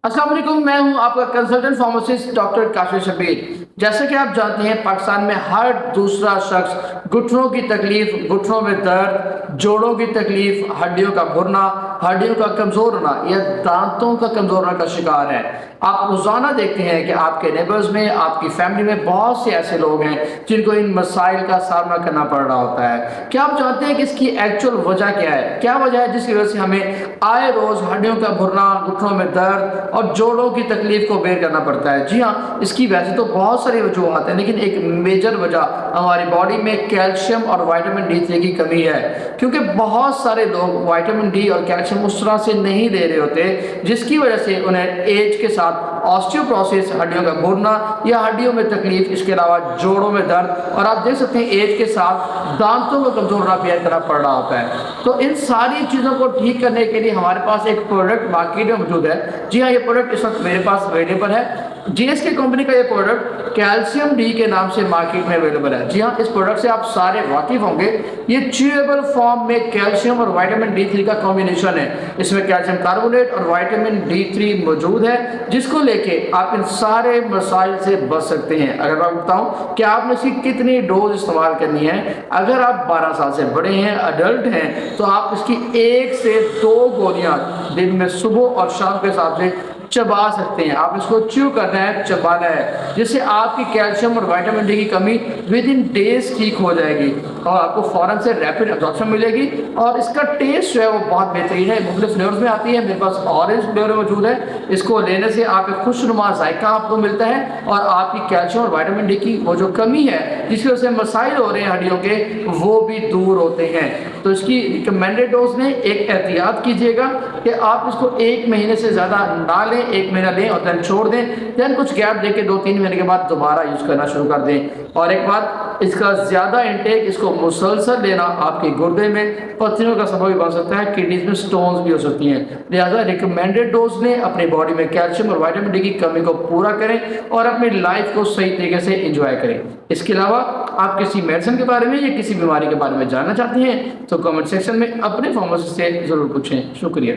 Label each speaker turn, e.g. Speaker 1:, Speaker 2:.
Speaker 1: अस्सलाम वालेकुम, मैं हूं आपका consultant pharmacist doctor Kashif Shabir. जैसे कि आप जानते हैं, पाकिस्तान में हर दूसरा शख्स घुटनों की तकलीफ, घुटनों में दर्द, जोड़ों की तकलीफ, हड्डियों का भुरना, हड्डियों का कमजोर होना या दांतों का कमजोर होना का शिकार है। आप रोजाना देखते हैं कि आपके नेबर्स में, आपकी फैमिली में बहुत से ऐसे लोग हैं जिनको इन मसाइल का सामना करना पड़ रहा होता है। क्या आप जानते हैं कि इसकी एक्चुअल वजह क्या है? क्या वजह है जिसकी वजह से हमें आए रोज हड्डियों का भुरना, घुटनों में दर्द और जोड़ों की तकलीफ को बेयर करना पड़ता है? जी हाँ, इसकी वैसे तो बहुत सारी वजूहत हैं, लेकिन एक मेजर वजह हमारी बॉडी में कैल्शियम और विटामिन D3 की कमी है। क्योंकि बहुत सारे लोग विटामिन डी और कैल्शियम उस तरह से नहीं ले रहे होते, जिसकी वजह से उन्हें एज के साथ ऑस्टियोपोरोसिस, हड्डियों का भुरना या हड्डियों में तकलीफ, इसके अलावा जोड़ों में दर्द, और आप देख सकते हैं एज के साथ दांतों को कमजोर होना बेयर करना पड़ रहा होता है। तो इन सारी चीज़ों को ठीक करने के लिए हमारे पास एक प्रोडक्ट मार्केट में मौजूद है। जी हाँ, ये प्रोडक्ट इस वक्त मेरे पास अवेलेबल है। जीएसके कंपनी का ये प्रोडक्ट कैल्शियम डी के नाम से मार्केट में अवेलेबल है। जी हाँ, इस प्रोडक्ट से आप सारे वाकिफ होंगे। ये च्यूएबल फॉर्म में कैल्शियम और विटामिन D3 का कॉम्बिनेशन है। इसमें कैल्शियम कार्बोनेट और विटामिन D3 मौजूद है, जिसको लेके आप इन सारे मसाइल से बच सकते हैं। अगर मैं बताऊं कि आपने इसकी कितनी डोज इस्तेमाल करनी है, अगर आप 12 साल से बड़े हैं, अडल्ट हैं, तो आप इसकी 1 से 2 गोलियां दिन में सुबह और शाम के हिसाब से चबा सकते हैं। आप इसको च्यू करना है, चबाना है, जिससे आपकी कैल्शियम और विटामिन डी की कमी विद इन डेज ठीक हो जाएगी और आपको फौरन से रैपिड एब्जॉर्प्शन मिलेगी। और इसका टेस्ट जो है वो बहुत बेहतरीन है, मुख्तलिफ फ्लेवर्स में आती है। मेरे पास ऑरेंज फ्लेवर मौजूद है। इसको लेने से आपको खुशनुमा जायका आपको मिलता है और आपकी कैल्शियम और विटामिन डी की वो जो कमी है, जिसकी वजह से मसाइल हो रहे हैं हड्डियों के, वो भी दूर होते हैं। तो इसकी रिकमेंडेड डोज में एक एहतियात कीजिएगा कि आप इसको 1 महीने से ज़्यादा ना लें, 1 महीना लें और देन छोड़ दें, देन कुछ गैप देके 2-3 महीने के बाद दोबारा यूज़ करना शुरू कर दें। और एक बात, इसका ज़्यादा इंटेक, इसको मुसलसल लेना आपके गुर्दे में पथरियों का सबब भी बन सकता है, किडनीज में स्टोन्स भी हो सकती हैं। लिहाजा रिकमेंडेड डोज लें, अपनी बॉडी में कैल्शियम और विटामिन डी की कमी को पूरा करें और अपनी लाइफ को सही तरीके से एंजॉय करें। इसके अलावा आप किसी मेडिसिन के बारे में या किसी बीमारी के बारे में जानना चाहते हैं तो कमेंट सेक्शन में अपने फार्मेसिस्ट से ज़रूर पूछें। शुक्रिया।